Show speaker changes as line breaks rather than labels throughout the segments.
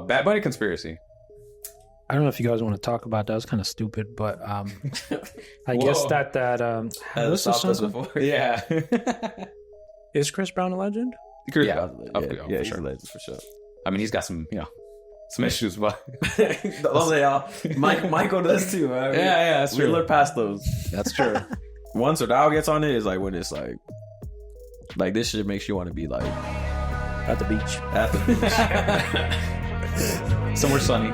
Bad Bunny conspiracy.
I don't know if you guys want to talk about that. It's kind of stupid, but I guess that what's the song?
Yeah.
Is Chris Brown a legend?
Chris Brown, yeah, he's a legend for sure. I mean, he's got some, some issues, but
Michael does too, right?
Yeah, that's true.
We look past those.
That's true.
Once Rauw gets on it, is like when it's like this shit makes you want to be like
At the beach.
Somewhere sunny.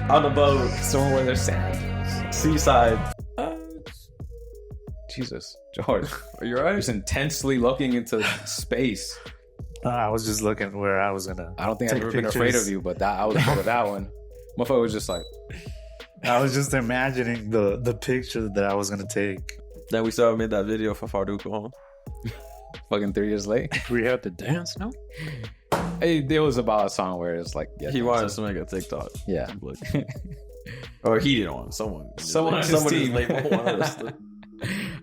On the boat.
Somewhere where there's sand.
Seaside.
Jesus. George. Are you alright? Just intensely looking into space.
I was just looking where I was gonna.
I don't think I've ever been afraid of you, but I was afraid of that one. Motherfucker was just like.
I was just imagining the picture that I was gonna take.
Then we still made that video for Farduko.
Fucking 3 years late.
We had to dance, no?
It was about a song where it's like
he wanted to make a TikTok.
Yeah.
Or he didn't want someone
on his team.
Wanted us to.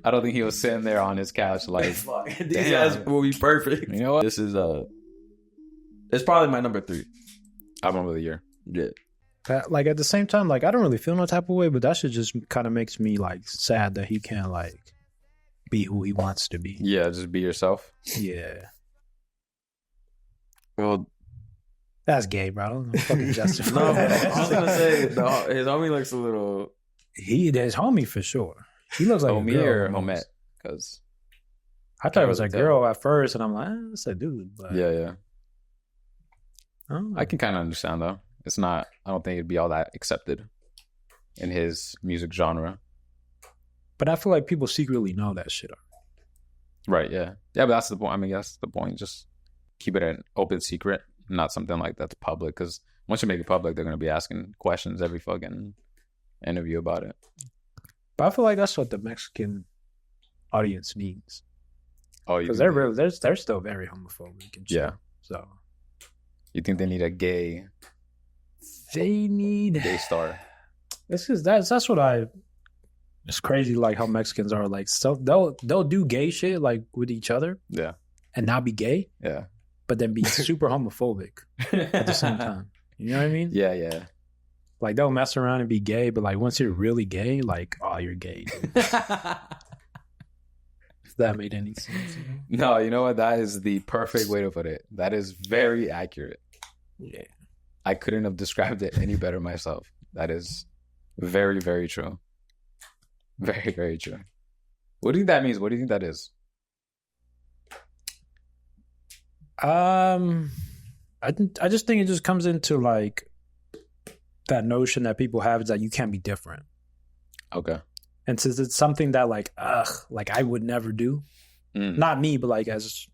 I don't think he was sitting there on his couch like,
these guys will be perfect.
You know what?
This is it's probably my number 3
album of the year.
Yeah.
Like at the same time, like I don't really feel no type of way, but that shit just kind of makes me like sad that he can't like be who he wants to be.
Yeah, just be yourself.
Yeah.
Well,
that's gay, bro. I don't know. Fucking justify.
No, I was gonna say his homie looks a little.
His homie for sure. He looks like
homie
a girl,
or homette, because
I thought it was a girl at first, and I'm like, it's a dude. But
yeah. I can kind of understand though. It's not. I don't think it'd be all that accepted in his music genre.
But I feel like people secretly know that shit.
Right. Yeah. Yeah. But that's the point. I mean, that's the point. Just keep it an open secret, not something like that's public. Because once you make it public, they're gonna be asking questions every fucking interview about it.
But I feel like that's what the Mexican audience needs.
Oh,
because they're still very homophobic and shit.
Yeah.
So
you think they need a gay?
They need
gay star.
That's what it's crazy like how Mexicans are like, so they'll do gay shit like with each other.
Yeah.
And not be gay.
Yeah.
But then be super homophobic at the same time. You know what I mean?
Yeah.
Like they'll mess around and be gay, but like once you're really gay, like, oh, you're gay. If that made any sense.
No, you know what? That is the perfect way to put it. That is very accurate.
Yeah.
I couldn't have described it any better myself. That is very, very true. Very, very true. What do you think that means? What do you think that is?
I just think it just comes into like that notion that people have is that you can't be different.
Okay.
And since it's something that like I would never do. Not me, but like as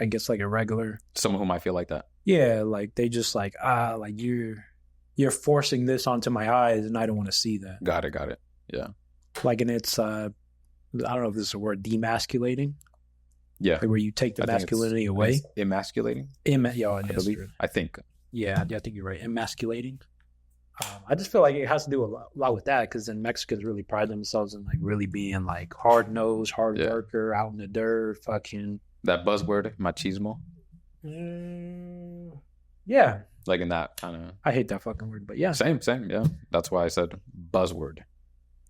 I guess like a regular
someone who might feel like that. Yeah,
like they just like like you're forcing this onto my eyes and I don't want to see that.
Got it. Yeah.
Like, and it's I don't know if this is a word, demasculating.
Yeah.
Like where you take the masculinity away.
Emasculating?
I
think.
Yeah, I think you're right. Emasculating. I just feel like it has to do a lot with that because then Mexicans really pride themselves in like really being like hard-nosed, hard worker, out in the dirt, fucking.
That buzzword, machismo?
Yeah.
Like in that kind of.
I hate that fucking word, but yeah.
Same, yeah. That's why I said buzzword.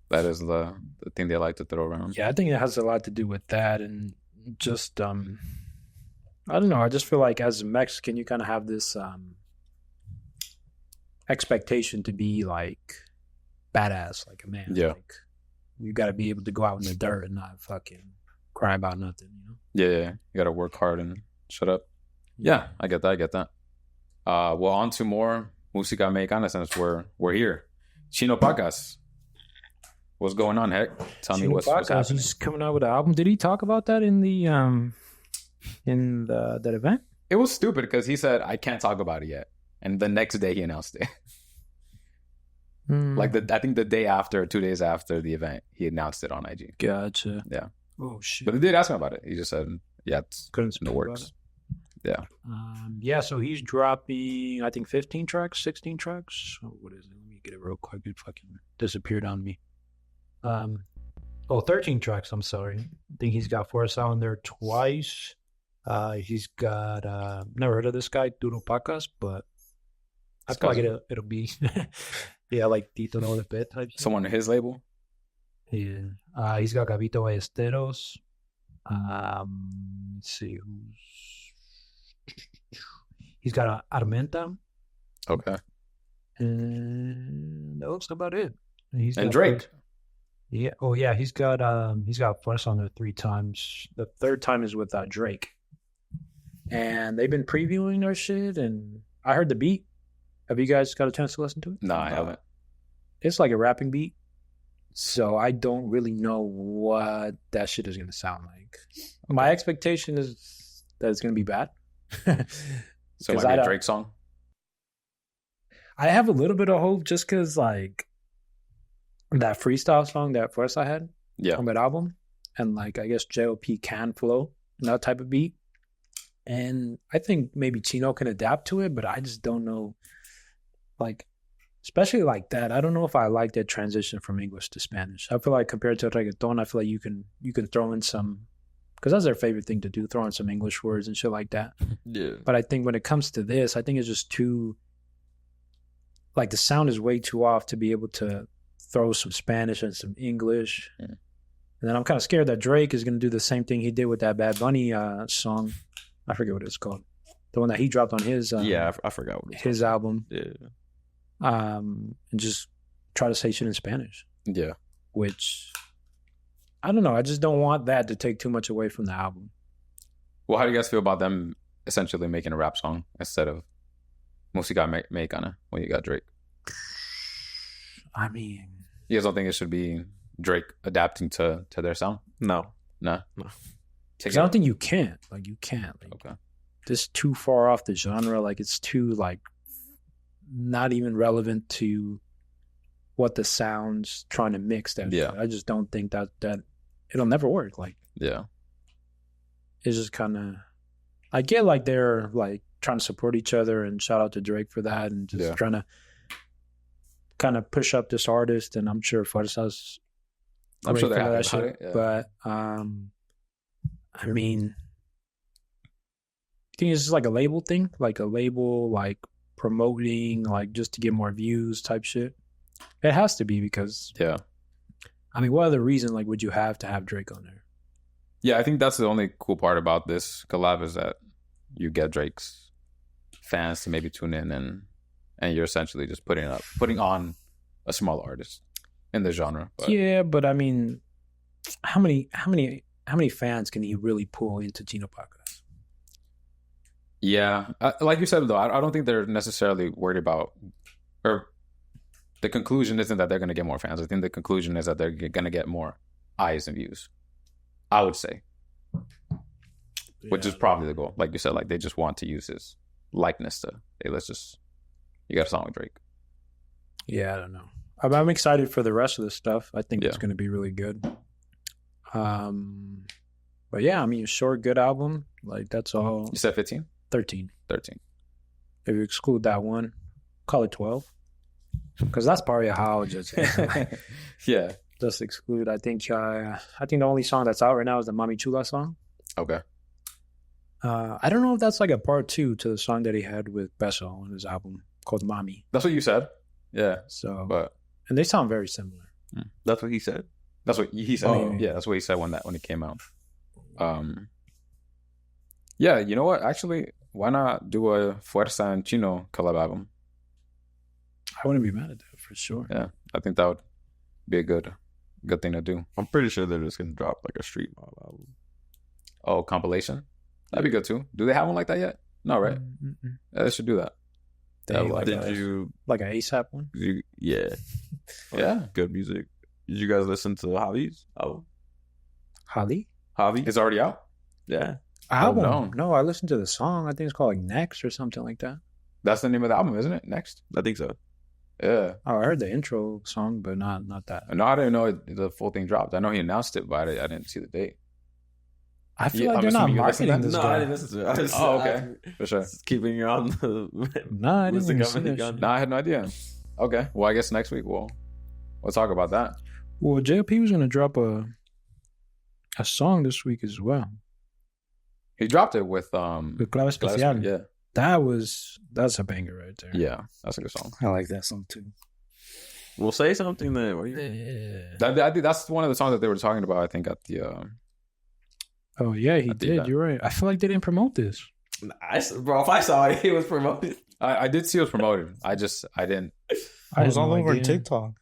That is the thing they like to throw around.
Yeah, I think it has a lot to do with that and just, I don't know. I just feel like as a Mexican, you kind of have this expectation to be like badass, like a man.
Yeah.
Like, you got to be able to go out in the dirt and not fucking cry about nothing, you know?
Yeah. You got to work hard and shut up. Yeah, I get that. Well, on to more Música Mexicana since we're here. Chino PACAS. What's going on, Heck? Tell me what's happening.
He's coming out with an album. Did he talk about that in the that event?
It was stupid because he said I can't talk about it yet, and the next day he announced it. Like I think the day after, or 2 days after the event, he announced it on IG.
Gotcha.
Yeah.
Oh shit.
But they did ask him about it. He just said, "Yeah, it's in the works." Yeah.
Yeah. So he's dropping, I think, 15 tracks, 16 tracks. Oh, what is it? Let me get it real quick. It fucking disappeared on me. 13 tracks. I'm sorry. I think he's got Forest out in there twice. He's got never heard of this guy, Duro PACAS, but I feel like it'll be, yeah, like Tito No de Pet type shit.
Someone on his label.
Yeah. He's got Gabito Ballesteros. Let's see he's got Armenta.
Okay.
And that looks about it.
And Drake.
Yeah. Oh yeah. He's got Fuerza on there 3 times. The 3rd time is with Drake. And they've been previewing their shit, and I heard the beat. Have you guys got a chance to listen to it?
No, I haven't.
It's like a rapping beat. So I don't really know what that shit is going to sound like. My expectation is that it's going to be bad.
So it might be a Drake song?
I have a little bit of hope just because, like, that freestyle song that first I had on that album, and, like, I guess JLP can flow in that type of beat. And I think maybe Chino can adapt to it, but I just don't know. Like, especially like that, I don't know if I like that transition from English to Spanish. I feel like compared to reggaeton, I feel like you can throw in some, because that's their favorite thing to do, throw in some English words and shit like that.
Yeah.
But I think when it comes to this, I think it's just too, like, the sound is way too off to be able to throw some Spanish and some English. Yeah. And then I'm kind of scared that Drake is going to do the same thing he did with that Bad Bunny song. I forget what it's called. The one that he dropped on his
I forgot what
his album.
Yeah.
And just try to say shit in Spanish.
Yeah.
Which, I don't know. I just don't want that to take too much away from the album.
Well, how do you guys feel about them essentially making a rap song instead of Música Mexicana when you got Drake?
I mean,
you guys don't think it should be Drake adapting to their sound?
No.
Because I don't think you can't. Like, you can't. Like,
okay.
This is too far off the genre. Like, it's too, like, not even relevant to what the sound's trying to mix. That shit. I just don't think that it'll never work. Like,
yeah.
It's just kind of, I get like they're like trying to support each other, and shout out to Drake for that, and just trying to kind of push up this artist. And I'm sure Fuerza's
I'm sure they're happy
that
about
shit.
it. Yeah.
But I mean, I think it's just like a label thing, like a label, like promoting, like just to get more views type shit. It has to be because, I mean, what other reason like would you have to have Drake on there?
Yeah, I think that's the only cool part about this collab is that you get Drake's fans to maybe tune in, and you're essentially just putting on a small artist in the genre. But. Yeah,
but I mean, how many fans can he really pull into Chino PACAS?
Yeah, like you said though, I don't think they're necessarily worried about, or the conclusion isn't that they're going to get more fans. I think the conclusion is that they're going to get more eyes and views, I would say, which is probably the goal. Like you said, like they just want to use his likeness to, hey, you got a song with Drake. Yeah,
I don't know. I'm excited for the rest of this stuff. I think it's going to be really good. But yeah, I mean, short, good album. Like, that's all.
You said 15?
13.
13.
If you exclude that one, call it 12. Because that's probably how I'll judge it.
Yeah.
Just exclude. I think the only song that's out right now is the Mami Chula song.
Okay.
I don't know if that's like a part 2 to the song that he had with Beso on his album called Mami.
That's what you said? Yeah.
And they sound very similar.
That's what he said?
That's what he said. Oh. Yeah, that's what he said when it came out. Yeah, you know what? Actually, why not do a Fuerza and Chino collab album?
I wouldn't be mad at that for sure.
Yeah, I think that would be a good thing to do.
I'm pretty sure they're just gonna drop like a street mob album.
Oh, compilation? That'd be good too. Do they have one like that yet? No, right? Yeah, they should do that.
Like an ASAP one?
Yeah. Good music. Did you guys listen to Javi's album?
Javi?
It's already out?
Yeah.
Album? No, I listened to the song. I think it's called like Next or something like that.
That's the name of the album, isn't it? Next?
I think so.
Yeah.
Oh, I heard the intro song, but not that.
No, I didn't know the full thing dropped. I know he announced it, but I didn't see the date.
I feel like they're not marketing this guy.
No, I didn't listen to it.
Okay. For sure.
Keeping you on the...
No, I didn't see that.
No, I had no idea. Okay. Well, I guess next week we'll talk about that.
Well, JLP was going to drop a song this week as well.
He dropped it with
Clave Especial.
Yeah.
That's a banger right there.
Yeah, that's a good song.
I like that song too.
We'll say something then. What do you...
I think that's one of the songs that they were talking about. I think at the.
Oh yeah, he did. You're right. I feel like they didn't promote this.
Bro, if I saw it, it was promoted.
I did see it was promoted. I didn't.
It was all over TikTok.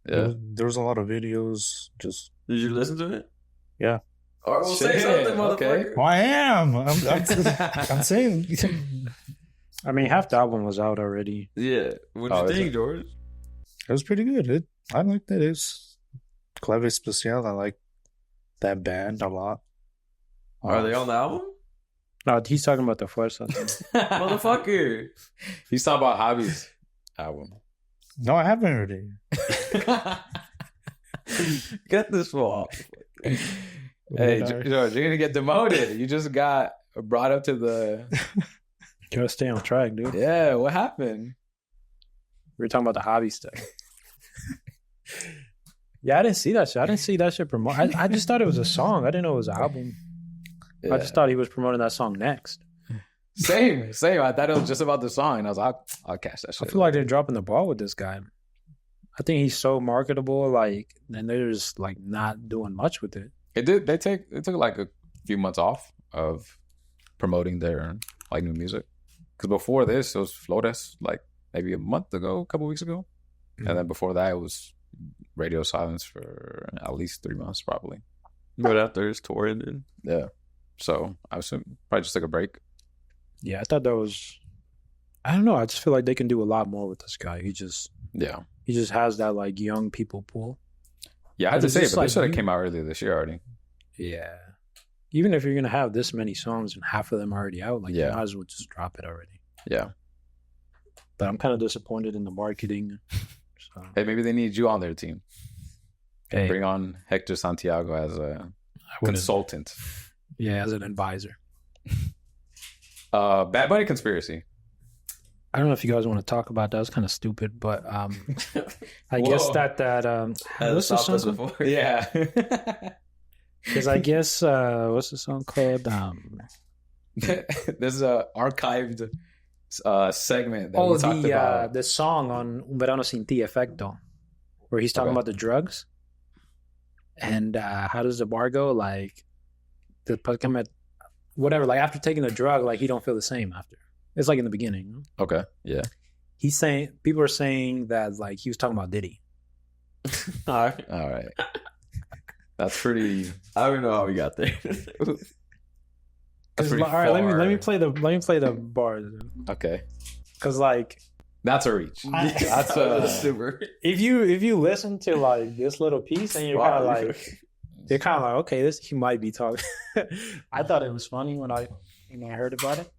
Yeah,
there was a lot of videos. Just
did you listen to it?
Yeah.
All right, we'll say something, motherfucker.
Okay.
Well, I am. I'm saying.
I mean, half the album was out already.
Yeah. What do you think, George?
It was pretty good. I liked it. It's Clave Especial. I like that band a lot.
Are they on the album?
No, he's talking about the Fuerza.
Motherfucker.
He's talking about Javi's album.
No, I haven't heard it.
Get this one.
Hey, George, you're gonna get demoted. You just got brought up to the.
You gotta stay on track, dude.
Yeah, what happened?
We were talking about the hobby stuff. Yeah, I didn't see that shit. I didn't see that shit promoted. I just thought it was a song. I didn't know it was an album. Yeah. I just thought he was promoting that song next.
Same. I thought it was just about the song, and I was like, I'll catch that shit.
I feel like they're dropping the ball with this guy. I think he's so marketable, like, and they're just like not doing much with it.
It did. They took like a few months off of promoting their like new music, because before this it was Flores, like maybe a month ago, a couple weeks ago, and then before that it was radio silence for at least 3 months probably.
But after his tour ended,
yeah. So I assume probably just took a break.
Yeah, I thought that was. I don't know. I just feel like they can do a lot more with this guy. He just has that like young people pool.
Yeah, I had to say, but this should have came out earlier this year already.
Yeah. Even if you're gonna have this many songs and half of them already out, like you might as well just drop it already.
Yeah.
But I'm kind of disappointed in the marketing. So.
Hey, maybe they need you on their team. Hey. Bring on Hector Santiago as a consultant.
Yeah, as an advisor.
Bad Bunny conspiracy.
I don't know if you guys want to talk about that. It's kind of stupid, but I guess that what's the song? Before.
Yeah.
Because I guess what's the song called?
There's a archived segment that we talked about.
The song on Un Verano Sin Ti, Efecto, where he's talking about the drugs. And how does the bar go? Like, whatever. Like after taking the drug, like he don't feel the same after. It's like in the beginning.
Okay. Yeah.
He's saying people are saying that like he was talking about Diddy.
All right. That's pretty.
I don't know how we got there.
All right, let me play the bars.
Okay.
Because like
that's a reach. That's a super.
If you listen to like this little piece and you're kind of like okay, he might be talking. I thought it was funny when I heard about it.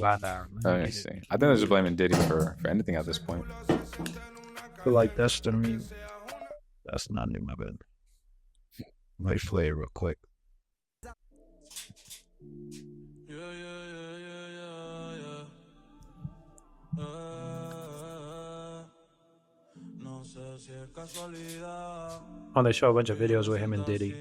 But
let me see. I think they're just blaming Diddy for anything at this point.
But like that's not new, my bad. Let me play it real quick. Oh, they show a bunch of videos with him and Diddy.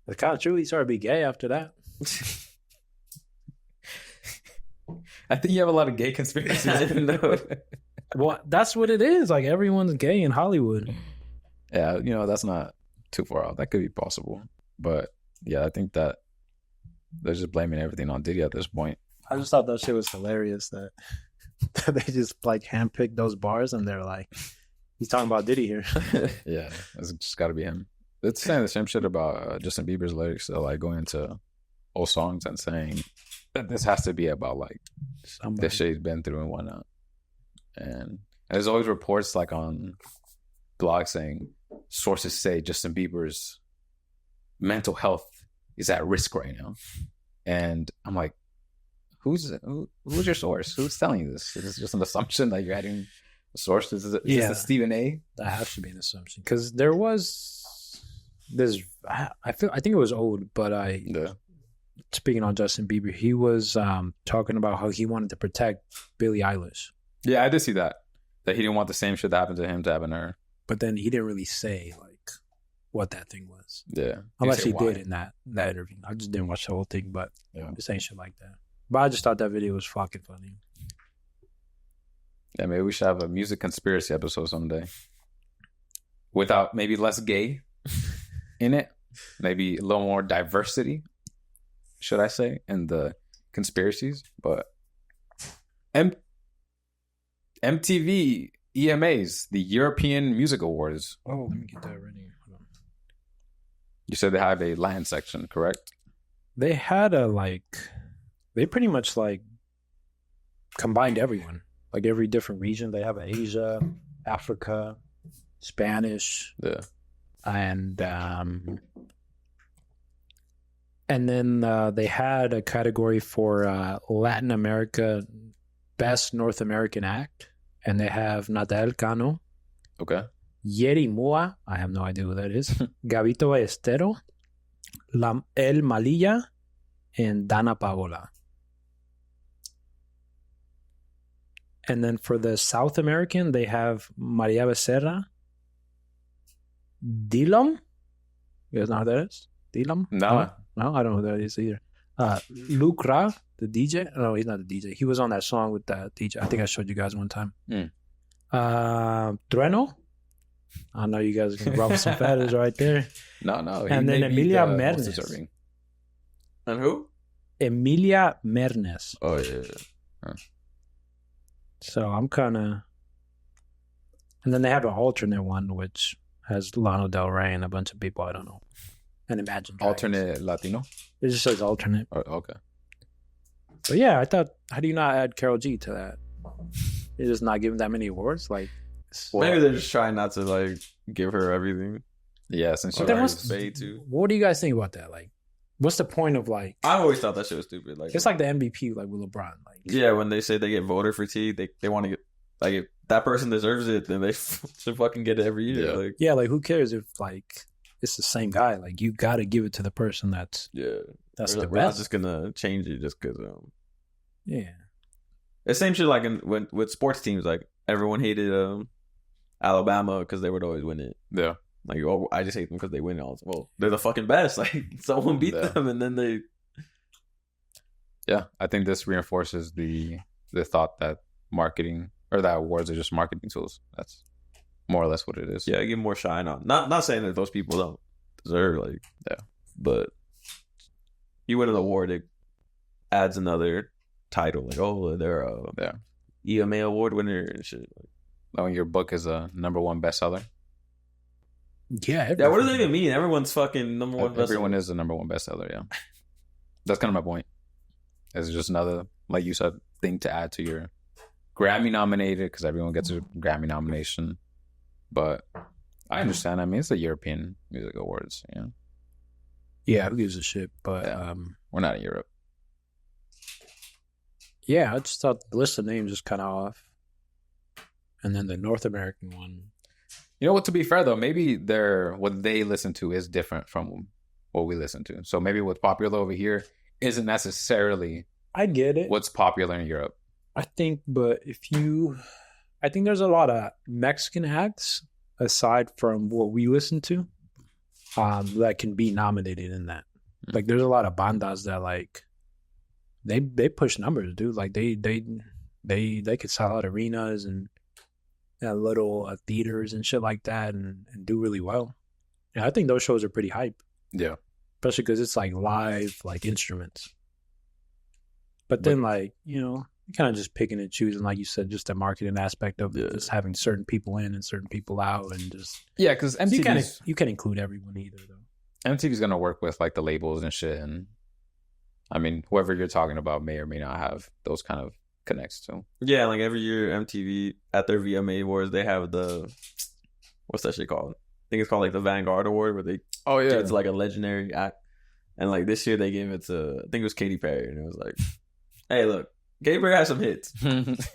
It's kind of true. He started to be gay after that.
I think you have a lot of gay conspiracies. I didn't know.
Well, that's what it is. Like everyone's gay in Hollywood.
Yeah, that's not too far out. That could be possible. But yeah, I think that they're just blaming everything on Diddy at this point.
I just thought that shit was hilarious that they just like handpicked those bars and they're like, he's talking about Diddy here.
Yeah, it's just got to be him. It's saying the same shit about Justin Bieber's lyrics. So like going into old songs and saying that this has to be about like the shit he's been through and whatnot. And there's always reports like on blogs saying sources say Justin Bieber's mental health is at risk right now. And I'm like, who's your source? Who's telling you this? Is this just an assumption that you're adding a source? Is this the Stephen A?
That has to be an assumption because there was this. I think it was old, but speaking on Justin Bieber, he was talking about how he wanted to protect Billie Eilish.
Yeah, I did see that. That he didn't want the same shit that happened to him to happen to her.
But then he didn't really say like what that thing was.
Yeah.
Unless he did in that interview. I just didn't watch the whole thing, but just ain't shit like that. But I just thought that video was fucking funny.
Yeah, maybe we should have a music conspiracy episode someday. Without maybe less gay in it. Maybe a little more diversity, should I say, in the conspiracies. But MTV EMAs, the European Music Awards.
Oh, let me get that ready. Hold on.
You said they have a Latin section, correct?
They had they pretty much like combined everyone. Like every different region. They have Asia, Africa, Spanish.
Yeah.
And then they had a category for Latin America Best North American Act. And they have Nadal Cano.
Okay.
Yeri Mua. I have no idea who that is. Gabito Ballestero. El Malilla. And Dana Paola. And then for the South American, they have Maria Becerra. Dilom? You guys know who that is? Dilom?
No.
No, I don't know who that is either. Luke Rauw, the DJ. No, he's not the DJ. He was on that song with that DJ. I think I showed you guys one time. Trueno. I know you guys are going to rub some feathers right there.
No.
And then Emilia Mernes.
And who?
Emilia Mernes.
Oh, yeah.
Huh.
So I'm kind of... And then they have an alternate one, which has Lana Del Rey and a bunch of people I don't know. And Imagine Dragons.
Alternate Latino?
It just says alternate.
Oh, okay.
But yeah, I thought, how do you not add Karol G to that? You're just not giving that many awards? Like,
maybe they're just trying not to like give her everything.
Yeah, since she
paid to.
What do you guys think about that? Like, what's the point of like?
I always thought that shit was stupid. Like,
it's like the MVP, like with LeBron. Like,
yeah, when they say they get voter fatigue, they want to get like if that person deserves it, then they should fucking get it every year.
Yeah, like who cares if like it's the same guy? Like you got to give it to the person that's the
we're
best.
not just gonna change it just because.
Yeah,
the same shit like with sports teams. Like everyone hated Alabama because they would always win it.
Yeah.
Like, oh, I just hate them because they win it all. Well, they're the fucking best. Like, someone beat them, and then they.
Yeah, I think this reinforces the thought that marketing or that awards are just marketing tools. That's more or less what it is.
Yeah, give more shine on. Not saying that those people don't deserve but you win an award, it adds another title. Like, oh, they're a EMA award winner and shit.
Like, when your book is a #1 bestseller.
Yeah.
What does that even mean? Everyone's fucking #1 bestseller.
Everyone is a #1 bestseller, yeah. That's kind of my point. It's just another, like you said, thing to add to your Grammy nominated, because everyone gets a Grammy nomination. But I understand. I mean, it's the European Music Awards, yeah.
Yeah, who gives a shit? But
we're not in Europe.
Yeah, I just thought the list of names is kind of off. And then the North American one.
You know what? To be fair, though, maybe what they listen to is different from what we listen to. So maybe what's popular over here isn't necessarily
I get it.
What's popular in Europe.
I think, but I think there's a lot of Mexican acts aside from what we listen to that can be nominated in that. Mm-hmm. Like, there's a lot of bandas that like they push numbers, dude. Like they could sell out arenas and little theaters and shit like that and do really well. Yeah, I think those shows are pretty hype.
Yeah.
Especially because it's like live, like instruments. But then, like, you know, kind of just picking and choosing, like you said, just the marketing aspect of it, just having certain people in and certain people out, and just
because MTV
you can't include everyone either, though.
MTV's gonna work with like the labels and shit, and I mean, whoever you're talking about may or may not have those kind of connects to. Yeah,
like every year, MTV at their VMA awards, they have what's that shit called? I think it's called like the Vanguard Award, where they give it to like a legendary act, and like this year they gave it to, I think it was Katy Perry, and it was like, hey, look, Katy Perry has some hits.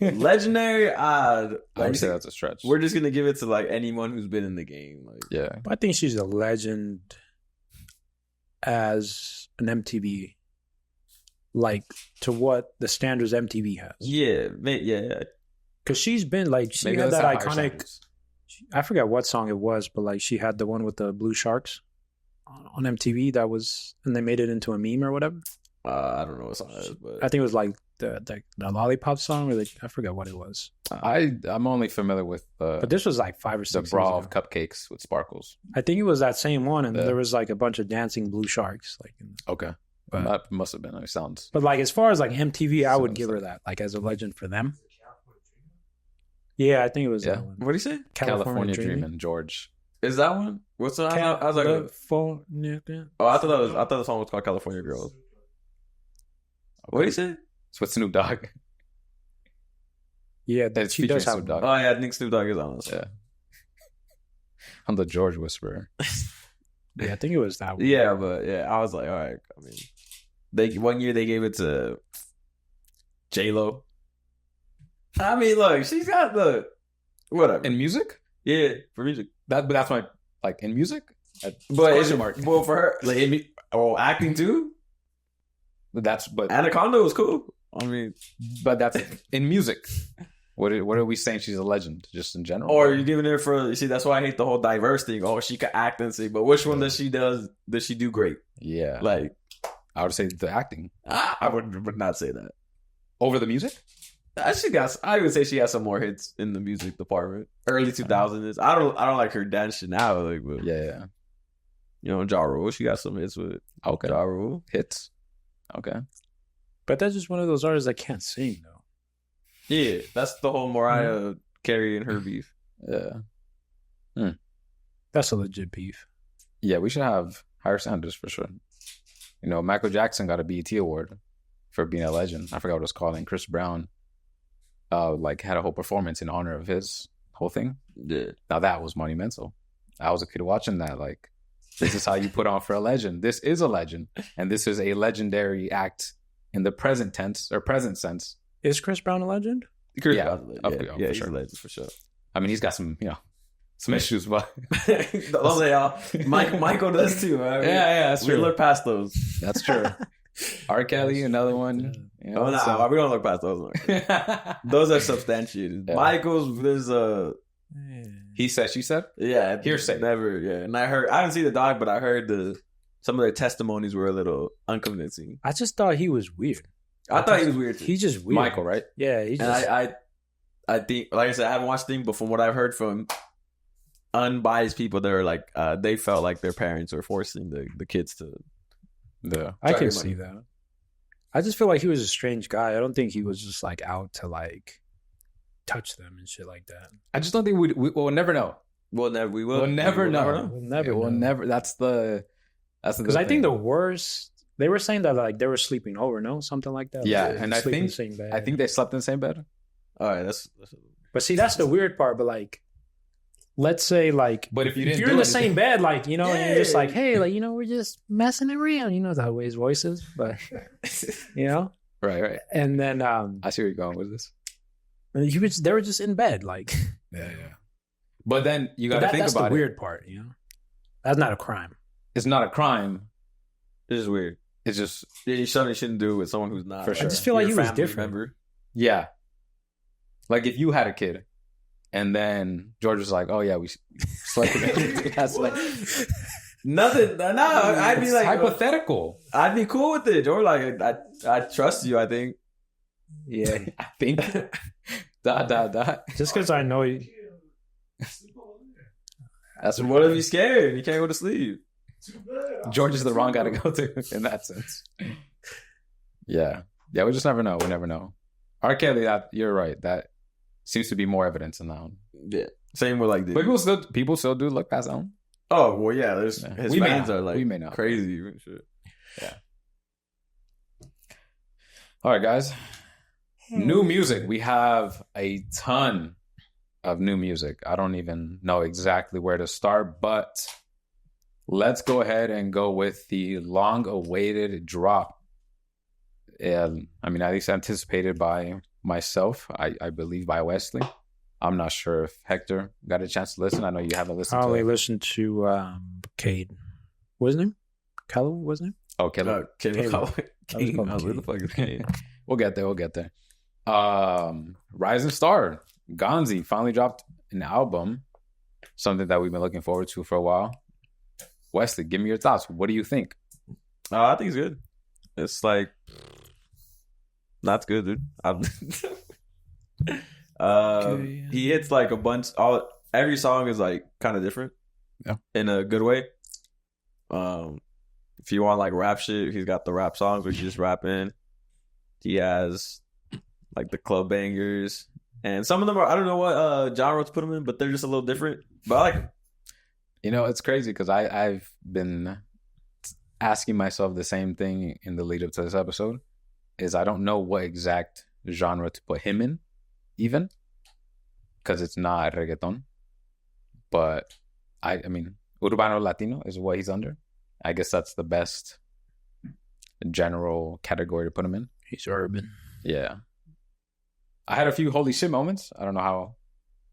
Legendary,
I would say that's a stretch.
We're just gonna give it to like anyone who's been in the game. Like,
yeah,
but I think she's a legend as an MTV like to what the standards MTV has.
Yeah.
Because she's been like, she had that iconic, I forget what song it was, but like she had the one with the blue sharks on MTV that was, and they made it into a meme or whatever.
I don't know what song it is, but
I think it was like the Lollipop song, or like, I forget what it was.
I'm only familiar with
but this was like 5 or 6
the bra of cupcakes with sparkles.
I think it was that same one, and there was like a bunch of dancing blue sharks. Like,
okay, that must have been. It sounds.
But like as far as like MTV, I would give her that, like as a legend for them. Yeah, I think it was that one.
What do you say?
California Dreamin', George.
Is that one? What's the? I was like,
California.
Oh, I thought the song was called California Girls. Okay. What do you say?
It's with Snoop Dogg.
Yeah, she does have
Snoop Dogg.
Oh yeah, I think Snoop Dogg is on this.
Yeah, I'm the George Whisperer.
Yeah, I think it was that one.
Yeah, but yeah, I was like, all right. I mean, one year they gave it to J-Lo. I mean, look, she's got the whatever
in music.
Yeah, for music.
But that's my like in music.
But well, for her, like acting too.
But
Anaconda was cool. I mean,
but that's in music. What are we saying? She's a legend, just in general.
Or are you giving her for? See, that's why I hate the whole diverse thing. Oh, she can act and sing, but which one does she do great?
Yeah,
like
I would say the acting.
I would not say that
over the music.
I would say she has some more hits in the music department. Early 2000s. I don't like her dancing now. Like, but
yeah.
You know, Ja Rule, she got some hits with Ja Rule
hits. Okay,
but that's just one of those artists that can't sing though.
Yeah, that's the whole Mariah Carey and her beef.
Yeah,
that's a legit beef.
Yeah, we should have higher standards for sure. You know, Michael Jackson got a BET award for being a legend. I forgot what it was called. And Chris Brown, like had a whole performance in honor of his whole thing.
Yeah.
Now that was monumental. I was a kid watching that. Like, this is how you put on for a legend. This is a legend, and this is a legendary act in the present tense or present sense.
Is Chris Brown a legend?
Yeah,
for sure.
He's a legend for sure.
I mean, he's got some, some issues, but
Michael does too. I mean,
yeah, that's true.
We look past those.
That's true. R. Kelly, another one.
We don't look past those. Those are substantiated. Yeah. Michael's, there's a.
He said, she said.
Yeah,
hearsay.
Never. Yeah, and I haven't seen the dog, but I heard some of their testimonies were a little unconvincing.
I just thought he was weird.
I thought he was weird too.
He's just weird.
Michael, right?
Yeah, he's just.
And I think, like I said, I haven't watched the thing, but from what I've heard from unbiased people, they were like, they felt like their parents were forcing the kids to.
I can see that. I just feel like he was a strange guy. I don't think he was just like out to like touch them and shit like that.
I just don't think we'll never know.
We'll never
know.
We'll never. That's
because I think the worst. They were saying that like they were sleeping over, no, something like that.
Yeah,
like,
and I think they slept in the same bed.
All right, that's.
But see, that's the weird part. But like, let's say like,
but if you're
in the same bed, like and you're just like, hey, like we're just messing around. You know how his voice is, but
right.
And then
I see where you're going with this.
They were just in bed, like
yeah. But then you got to think about it.
That's the weird part, That's not a crime.
It's not a crime.
It's just weird.
It's just
you shouldn't do it with someone who's not.
For sure.
I just feel like he was different.
Member.
Yeah. Like if you had a kid, and then George was like, "Oh yeah, we slept together." That's like
nothing. No, I'd be like
hypothetical.
I'd be cool with it, George. Like I trust you. I think.
Yeah, I think. dot.
Just because I know you.
That's what if you're scared? You can't go to sleep.
George is the wrong guy to go to in that sense. Yeah. We just never know. We never know. R. Kelly, you're right. That seems to be more evidence in that one.
Yeah. Same with like this.
But people still do look past that one.
Oh well, yeah. His fans are like
we may not.
Crazy and shit.
Yeah. All right, guys. New music. We have a ton of new music. I don't even know exactly where to start, but let's go ahead and go with the long-awaited drop. I mean, at least anticipated by myself. I believe by Wesley. I'm not sure if Hector got a chance to listen. I know you haven't listened to it.
I only listened to Cade. What's his name? Calloway, wasn't
Oh, Caleb.
Caleb Calloway.
Where
the fuck is Kane?
We'll get there. Rising Star. Gonzy finally dropped an album. Something that we've been looking forward to for a while. Wesley, give me your thoughts. What do you think?
I think it's good. It's like that's good, dude. He hits like a bunch. Every song is like kind of different, in a good way. If you want like rap shit, he's got the rap songs where you just rap in. He has like the club bangers, and some of them are I don't know what genre to put them in, but they're just a little different. But I like them.
You know, it's crazy because I've been asking myself the same thing in the lead up to this episode. Is I don't know what exact genre to put him in, even because it's not reggaeton. But I mean, Urbano Latino is what he's under. I guess that's the best general category to put him in.
He's urban.
Yeah. I had a few holy shit moments. I don't know how.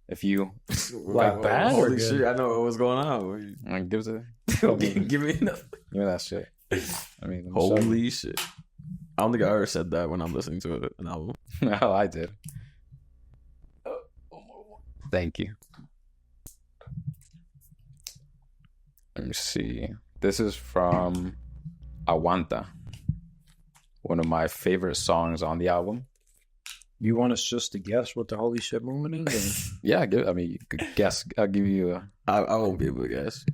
If you
like bad or
holy
good?
shit, I know what was going on.
Give me that shit. I mean,
holy shit. I don't think I ever said that when I'm listening to an album.
No, I did. Thank you. Let me see. This is from Aguanta, one of my favorite songs on the album.
You want us just to guess what the holy shit moment is?
Yeah, you could guess. I'll give you
I won't be able to guess.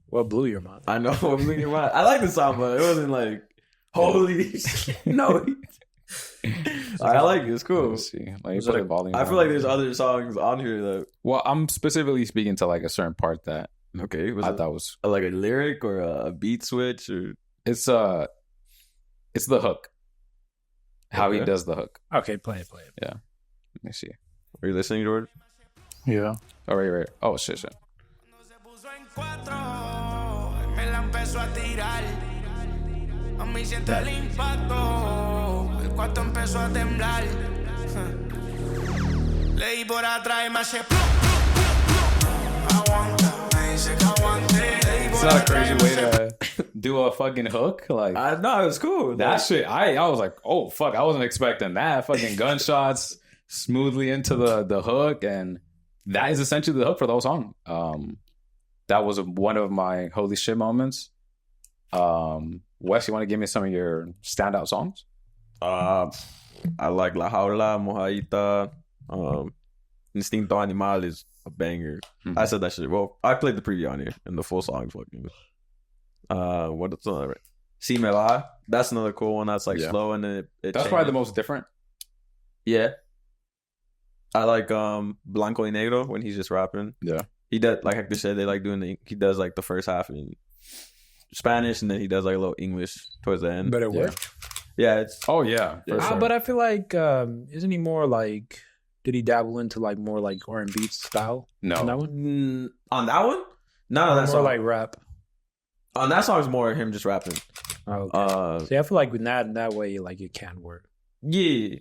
What blew your mind?
I know what blew your mind. I like the song, but it wasn't like holy shit. No. I like it. It's cool.
Let's see. Like, put the volume
I feel like there's other songs on here that.
Well, I'm specifically speaking to like a certain part that I thought was
like a lyric or a beat switch or
it's the hook. How he does the hook.
Okay, play it.
Yeah. Let me see.
Are you listening, George?
Yeah.
Oh, right. Oh, shit. It's not a crazy way to do a fucking hook. Like,
no, it was cool.
That shit, I was like, oh, fuck. I wasn't expecting that. Fucking gunshots smoothly into the hook. And that is essentially the hook for the whole song. That was one of my holy shit moments. Wes, you want to give me some of your standout songs?
I like La Jaula, Mojadita. Instinto Animal is a banger. Mm-hmm. I said that shit. Well, I played the preview on here and the full song fucking. What's another? Si Me Va. That's another cool one. That's like slow and it
that's
changes.
probably the most different.
Yeah. I like Blanco y Negro when he's just rapping.
Yeah.
He does, like Hector said, they like doing he does like the first half in Spanish and then he does like a little English towards the end.
But it worked.
Yeah, it's
sure.
But I feel like isn't he more like did he dabble into like more like R&B style?
No.
On that one?
On that one? No, that's
more like rap.
On that song is more him just rapping.
Oh, okay. See, I feel like with that way, like it can work.
Yeah.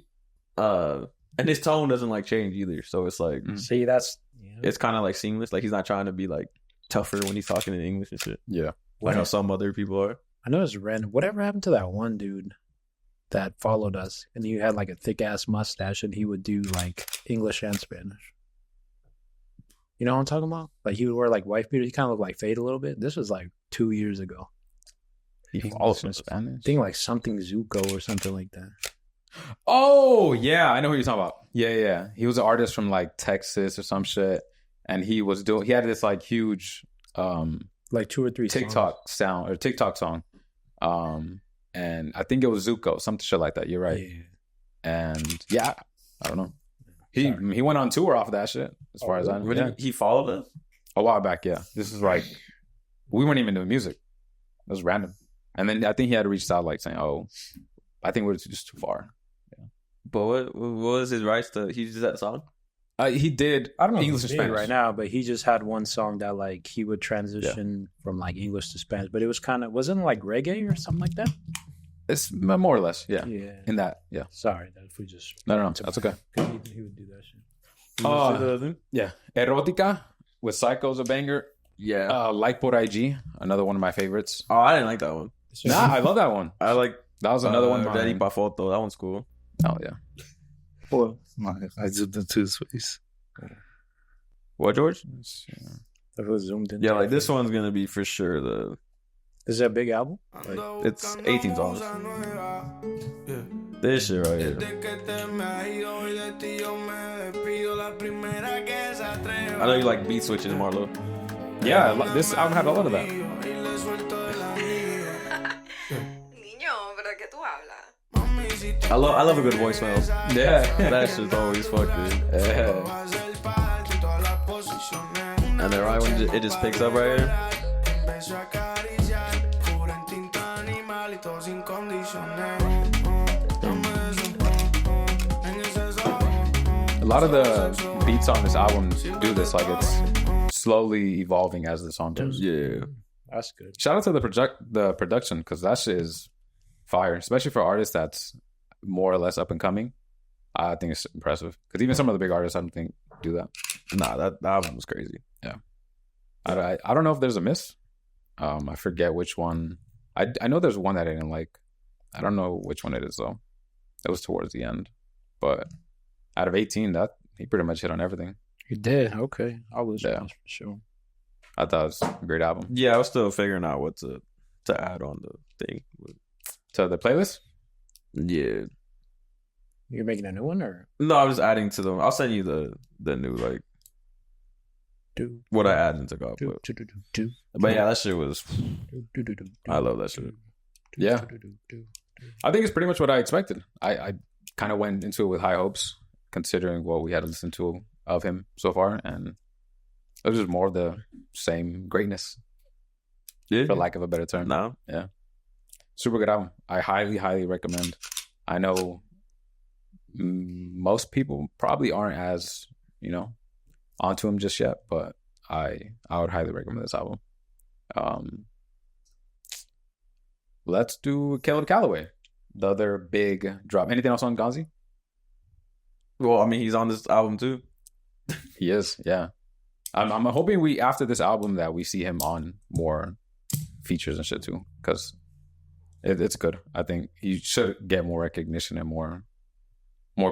And his tone doesn't like change either, so it's like
see that's
it's kind of like seamless. Like he's not trying to be like tougher when he's talking in English and shit.
Yeah,
like how some other people are.
I know it's random. Whatever happened to that one dude that followed us and he had like a thick ass mustache and he would do like English and Spanish? You know what I'm talking about? Like he would wear like wife beater. He kind of looked like Fade a little bit. This was like 2 years ago.
He follows in Spanish.
I think like something Zuko or something like that.
Oh yeah, I know who you're talking about. Yeah. He was an artist from like Texas or some shit, and he had this like huge
like 2 or 3
TikTok song, and I think it was Zuko, something shit like that. You're right. Yeah. And yeah, I don't know. He went on tour off of that shit. As far as I know,
yeah. He followed us
a while back. Yeah, this is like we weren't even doing music. It was random, and then I think he had reached out like saying, "Oh, I think we're just too far." Yeah.
But what was his rights to? He did that song.
He did.
I don't know
English
if
to Spanish
right now, but he just had one song that like he would transition from like English to Spanish, but it was wasn't it like reggae or something like that?
It's more or less, yeah. In that, yeah.
Sorry, that if we just
no, that's okay.
He would do that shit.
Yeah, Erotica with Psycho's a banger.
Yeah,
Like por IG, another one of my favorites.
Oh, I didn't like that one.
Nah, I love that one.
I like
that was another one.
Ready Pa Photo. That one's cool.
Oh yeah.
Well, I zoomed into his face.
What, George?
If it was zoomed in.
Yeah, like this one's gonna be for sure the.
Is that a big album?
Like, it's 18 songs. This shit right here. I know you like beat switches, Marlo.
Yeah, this album had a lot of that.
I love a good voicemail.
Yeah,
that shit's always fucking. Yeah. And then right when it just picks up right here.
A lot of the beats on this album do this, like it's slowly evolving as the song goes.
Yeah,
that's good.
Shout out to the production, because that shit is fire, especially for artists that's more or less up and coming. I think it's impressive, because even some of the big artists I don't think do that.
Nah, that album was crazy.
Yeah, I don't know if there's a miss. I forget which one. I know there's one that I didn't like. I don't know which one it is though. It was towards the end, but out of 18, that he pretty much hit on everything.
He did. Okay, I'll lose for sure.
I thought it was a great album.
Yeah, I was still figuring out what to add on the thing
to the playlist.
Yeah,
you're making a new one, or
no? I was adding to them. I'll send you the new like what I add into God. But yeah, that shit was. I love that shit.
Yeah, I think it's pretty much what I expected. I kind of went into it with high hopes, considering what we had listened to of him so far, and it was just more of the same greatness, for lack of a better term.
No,
yeah, super good album. I highly recommend. I know most people probably aren't as onto him just yet, but I would highly recommend this album. Let's do Caleb Calloway, the other big drop. Anything else on Gonzy?
Well, I mean, he's on this album too.
He is, yeah. I'm hoping after this album that we see him on more features and shit too, because it's good. I think he should get more recognition and more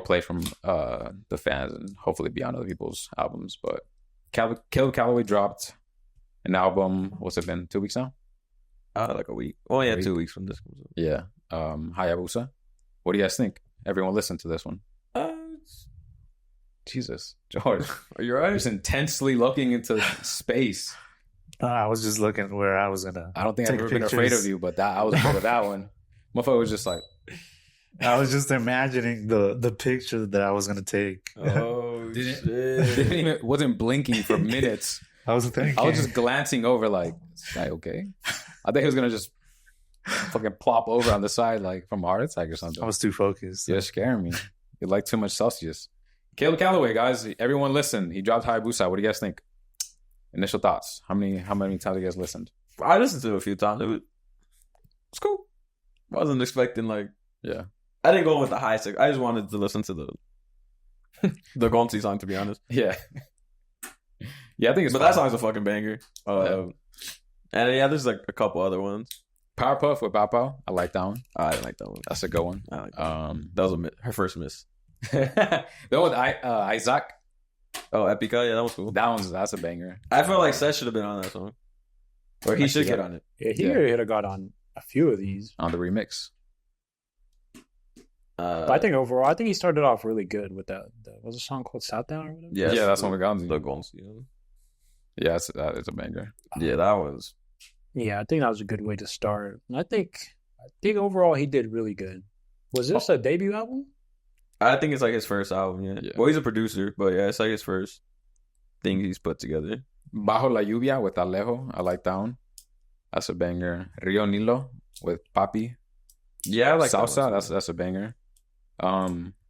play from the fans, and hopefully be on other people's albums. But Caleb Calloway dropped an album. What's it been? 2 weeks now?
Like a week. Well, yeah, 2 weeks from this comes up.
Yeah. Hayabusa. What do you guys think? Everyone listen to this one. Jesus, George, are you right? Just intensely looking into space.
I was just looking where I was gonna.
I don't think I've ever been afraid of you, but I was afraid of that one. Motherfucker was just like.
I was just imagining the picture that I was gonna take.
Oh shit!
Wasn't blinking for minutes.
I was thinking.
I was just glancing over, like, is this guy okay? I think he was gonna just fucking plop over on the side, like from a heart attack or something.
I was too focused.
You're scaring me. You like too much Celsius. Caleb Calloway, guys. Everyone listen. He dropped Hayabusa. What do you guys think? Initial thoughts. How many times have you guys listened?
I listened to it a few times. It's cool. I wasn't expecting
yeah.
I didn't go with the highest. I just wanted to listen to the Gonzy song, to be honest.
Yeah. Yeah, I think it's.
But that song's a fucking banger. And yeah, there's like a couple other ones.
Powerpuff with Bow Pow. I like that one.
I didn't like that one.
That's a good one.
I like that. That was her first miss.
The one with Isaac.
Oh, Epica. Yeah, that was cool.
That's a banger.
I felt like Seth should have been on that song, or he should get on it.
Yeah, he would have got on a few of these
on the remix.
But I think overall, I think he started off really good with that. Was a song called "South Down" or whatever?
Yeah, that's one we got.
The Gonzy.
Yeah, that is a banger.
Yeah, that was.
Yeah, I think that was a good way to start. And I think overall he did really good. Was this a debut album?
I think it's like his first album. Yeah. Well, he's a producer, but yeah, it's like his first thing he's put together.
Bajo la Lluvia with Alejo. I like that one. That's a banger. Rio Nilo with Papi.
Yeah, I like
Salsa. That's a banger.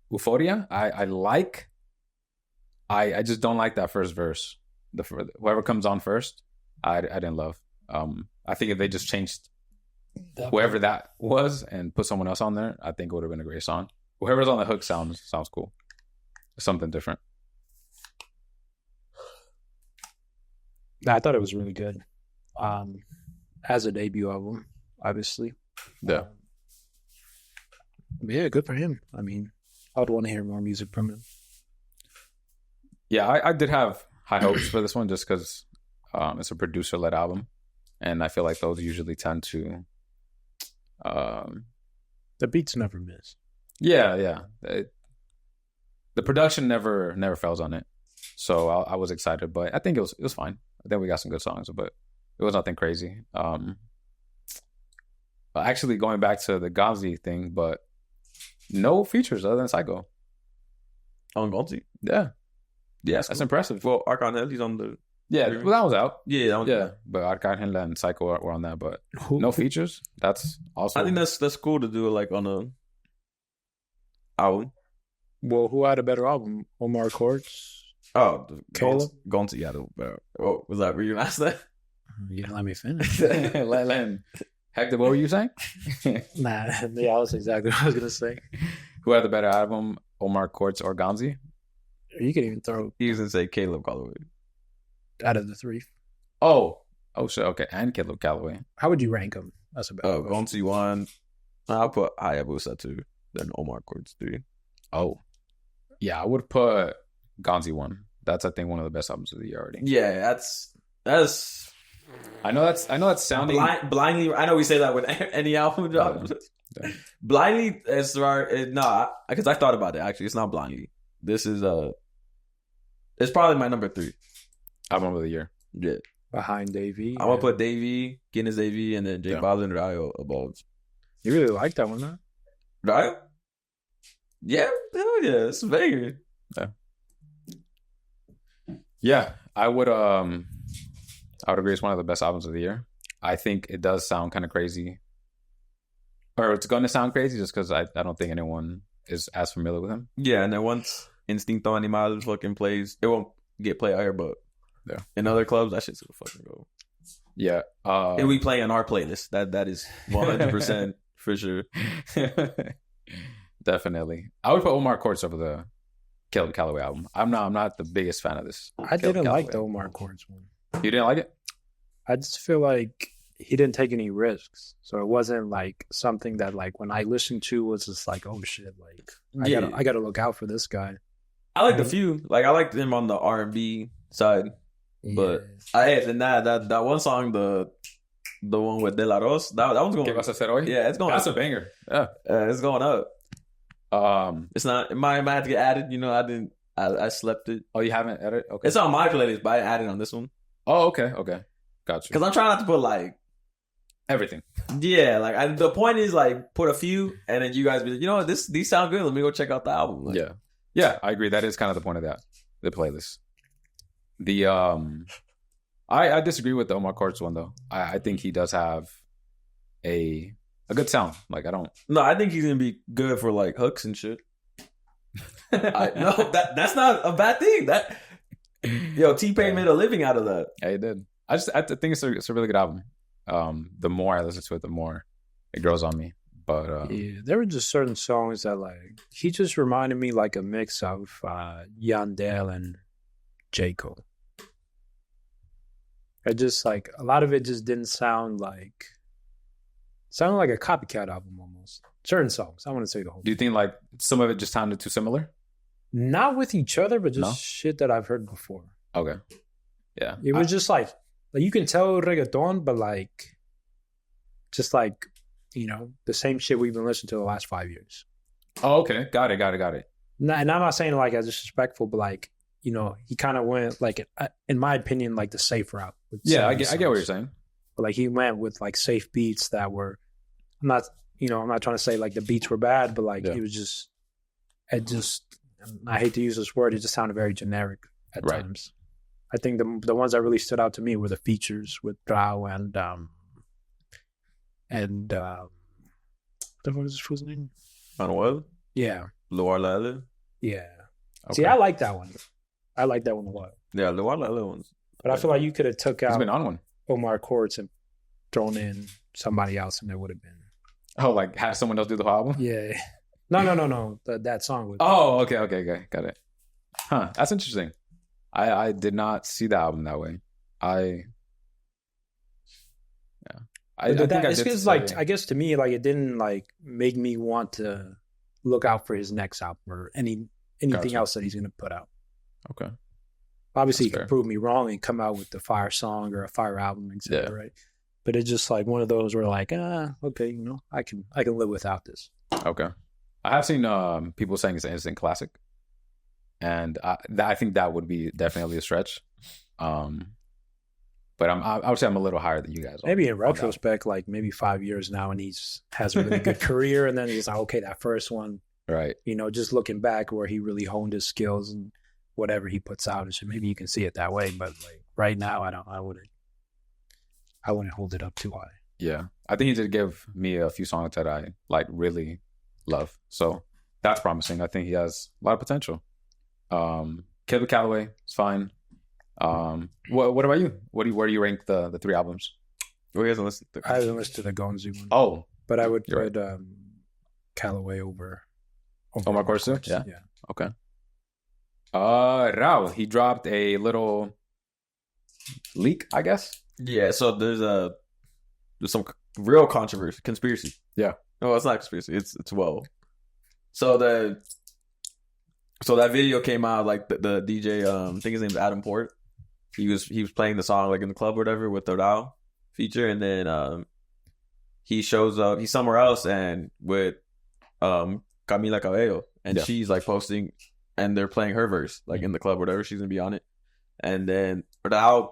Euphoria. I like. I just don't like that first verse. Whoever comes on first, I didn't love. I think if they just changed whoever that was and put someone else on there, I think it would have been a great song. Whoever's on the hook sounds cool. Something different.
I thought it was really good. As a debut album, obviously.
Yeah.
Yeah, good for him. I mean, I'd want to hear more music from him.
Yeah, I did have high hopes for this one just because it's a producer-led album. And I feel like those usually tend to...
the beats never miss.
Yeah. The production never fails on it. So I was excited, but I think it was fine. I think we got some good songs, but it was nothing crazy. Actually, going back to the Gonzy thing, but no features other than Psycho.
On Gonzy?
Yeah.
Yeah,
that's cool. Impressive.
Well, Arcangel on the...
Yeah, well, that was out.
Yeah.
But Arcangel and Psycho were on that, but no features. That's also...
I think that's cool to do it like on a album.
Well, who had a better album? Omar Courtz?
Oh,
Caleb?
Gonzy had a better... Oh, was that... Were you going to ask that?
You didn't let me finish.
let him... Hector, what were you saying?
Nah, yeah, that's exactly what I was going to say.
Who had the better album, Omar Courtz or Gonzy?
You could even throw...
He was going to say Caleb Calloway.
Out of the three.
Oh, shit, okay. And Caleb Calloway.
How would you rank them? That's a better
Gonzy 1. I'll put Hayabusa 2. Then Omar Courtz 3.
Oh. Yeah, I would put Gonzy 1. That's, I think, one of the best albums of the year already.
Yeah, that's...
I know that's sounding
blindly. I know we say that with any album drop. Yeah. Blindly is because I thought about it. Actually, it's not blindly. This is it's probably my number 3
album of the year.
Yeah,
behind Davey.
I'm gonna put Davey, Guinness Davey, and then J Balvin and Rauw above.
You really like that one, huh?
Rauw? Yeah, hell yeah, it's a banger.
Yeah, I would agree it's one of the best albums of the year. I think it does sound kind of crazy. Or it's going to sound crazy just because I don't think anyone is as familiar with him.
Yeah, and then once Instinto Animal fucking plays, it won't get played here, but in other clubs, that shit's gonna fucking go.
Yeah.
And we play on our playlist. That is 100% for sure.
Definitely. I would put Omar Courtz over the Caleb Calloway album. I'm not the biggest fan of this.
I didn't like the Omar Courtz one.
You didn't like it?
I just feel like he didn't take any risks. So it wasn't like something that like when I listened to was just like, oh shit, like I gotta look out for this guy.
I liked a few. Like I liked him on the R&B side. Yeah. But that one song, the one with De La Rose, that one's going.
¿Qué vas a hacer hoy?
Yeah, it's going.
That's a banger. Yeah,
it's going up. It's not. It might have to get added. You know, I slept it.
Oh, you haven't edited? Okay.
It's on my playlist, but I added on this one.
Oh, okay. Gotcha.
Because I'm trying not to put like
everything.
Yeah, like the point is like put a few, and then you guys be like, you know what, these sound good. Let me go check out the album. Like,
yeah, I agree. That is kind of the point of the playlist. The I disagree with the Omar Courtz one though. I think he does have a good sound. Like I don't.
No, I think he's gonna be good for like hooks and shit. No, that's not a bad thing. T-Pain made a living out of that.
Yeah, he did. I think it's a really good album. The more I listen to it, the more it grows on me. But
there were just certain songs that like he just reminded me like a mix of Yandel and J. Cole. It just like a lot of it just didn't sound like a copycat album almost. Certain songs. I want to say the whole.
Do you think like some of it just sounded too similar?
Not with each other, but just shit that I've heard before.
Okay. Yeah.
It was just like you can tell reggaeton, but like just like, the same shit we've been listening to the last 5 years.
Oh, okay. Got it.
And I'm not saying like as disrespectful, but like, he kind of went like, in my opinion, like the safe route.
Yeah, I get what you're saying.
But like he went with like safe beats that were, I'm not trying to say like the beats were bad, but like it was I hate to use this word, it just sounded very generic at times. I think the ones that really stood out to me were the features with Rauw and what the fuck is this fool's name?
Manuel?
Yeah.
Luar Lale?
Yeah. Okay. See, I like that one. I like that one a lot.
Yeah, Luar Lale ones.
But I feel like you could have took out
He's been on one.
Omar Courtz and thrown in somebody else and there would have been.
Oh, like have someone else do the whole album?
Yeah. No. That song was.
Oh, okay. Got it. Huh. That's interesting. I did not see the album that way. I
I think it's because like I guess to me like it didn't like make me want to look out for his next album or anything else that he's gonna put out.
Okay.
Obviously, he could prove me wrong and come out with the fire song or a fire album, etc. Right? But it's just like one of those where like, okay, you know, I can live without this.
Okay. I have seen people saying it's an instant classic, and I think that would be definitely a stretch. But I would say I'm a little higher than you guys.
Maybe in retrospect, like maybe 5 years now, and has a really good career, and then he's like, okay, that first one,
right? You
know, just looking back where he really honed his skills and whatever he puts out, so maybe you can see it that way. But like right now, I wouldn't hold it up too high.
Yeah, I think he did give me a few songs that I like really love, so that's promising. I think he has a lot of potential. Caleb Calloway is fine. What about you? Where do you rank the 3 albums?
Where hasn't listened to?
I haven't listened to the Gonzy one.
Oh,
but I would put Calloway over
Omar Corso. Yeah. Okay. Rauw, he dropped a little leak, I guess.
Yeah. So there's some real conspiracy.
Yeah.
No, it's not conspiracy. It's So that video came out like the DJ. I think his name's Adam Port. He was playing the song like in the club or whatever with the Rauw feature, and then he shows up. He's somewhere else and with Camila Cabello, and she's like posting, and they're playing her verse like in the club or whatever. She's gonna be on it, and then Rauw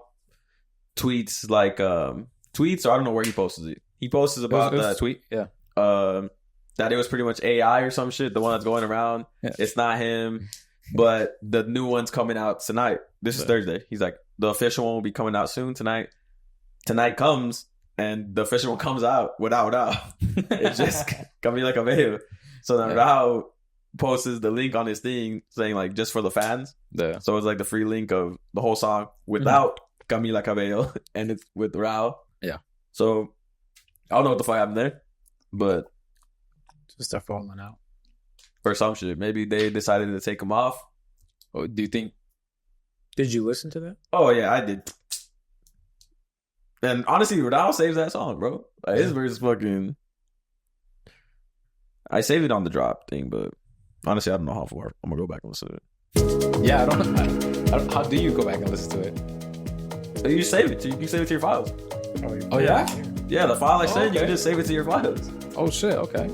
tweets like tweets. Or I don't know where he posted it. He posts about that
tweet. Yeah.
That it was pretty much AI or some shit. The one that's going around. Yeah. It's not him. But the new one's coming out tonight. This is Thursday. He's like, the official one will be coming out soon tonight. Tonight comes, and the official one comes out without Rauw. It's just Camila Cabello. So then Rauw posts the link on his thing saying like, just for the fans.
Yeah.
So it's like the free link of the whole song without Camila Cabello, and it's with Rauw.
Yeah.
So I don't know what the fuck happened there, but
just start falling out.
For some shit. Maybe they decided to take him off.
Or do you think?
Did you listen to that?
Oh, yeah, I did. And honestly, Rauw saves that song, bro. Like, his verse is fucking... I saved it on the drop thing, but honestly, I don't know how far. I'm going to go back and listen to
it. Yeah, I don't. How do you go back and listen to it?
You save it. You can save it to your files.
Oh yeah?
Yeah, the file I sent, you can just save it to your files.
Oh, shit. Okay.